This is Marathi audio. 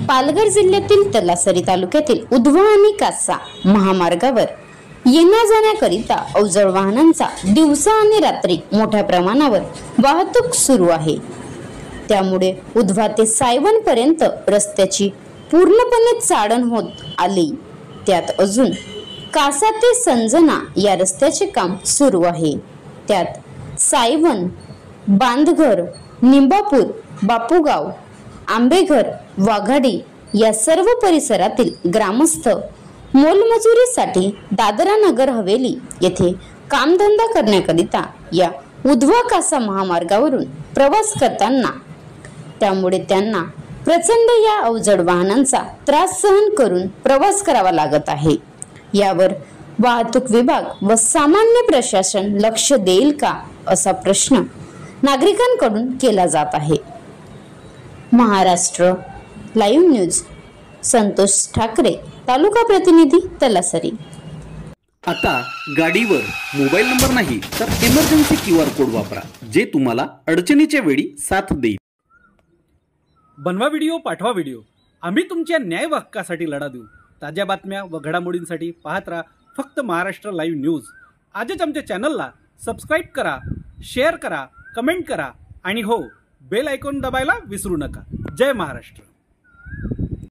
पालघर जिल्ह्यातील तलासरी तालुक्यातील उधवा आणि कासा महामार्गावर येण्या जाण्याकरिता अवजड वाहनांचा दिवसा आणि रात्री मोठ्या प्रमाणावर वाहतूक सुरू आहे। त्यामुळे उधवा ते सायवन पर्यंत रस्त्याची पूर्णपणे चाळण होत आली। त्यात अजून कासा ते संजना या रस्त्याचे काम सुरू आहे। त्यात सायवन, बांधघर, निंबापूर, बापूगाव, आंबेघर, वाघाडी या सर्व परिसरातील ग्रामस्थ मोलमजुरीसाठी दादरा नगर हवेली येथे कामधंदा करण्याकरिता या उधवा कासा महामार्गावरून प्रवास करताना त्यामुळे त्यांना प्रचंड या अवजड वाहनांचा त्रास सहन करून प्रवास करावा लागत आहे। यावर वाहतूक विभाग व सामान्य प्रशासन लक्ष देईल का असा प्रश्न नागरिकांकडून केला जात आहे। महाराष्ट्र लाईव्ह न्यूज संतोष ठाकरे, तालुका प्रतिनिधी तलासरी। आता गाडीवर मोबाईल नंबर नाही तर इमर्जन्सी QR कोड वापरा, जे तुम्हाला अडचणीच्या वेळी साथ देईल। बनवा व्हिडिओ, पाठवा व्हिडिओ, आम्ही तुमच्या न्याय हक्कासाठी लढा देऊ। ताज्या बातम्या व घडामोडींसाठी पाहत राहा फक्त महाराष्ट्र लाईव्ह न्यूज। आजच आमच्या चॅनलला सबस्क्राईब करा, शेअर करा, कमेंट करा आणि हो, बेल आयकॉन दबायला विसरू नका। जय महाराष्ट्र।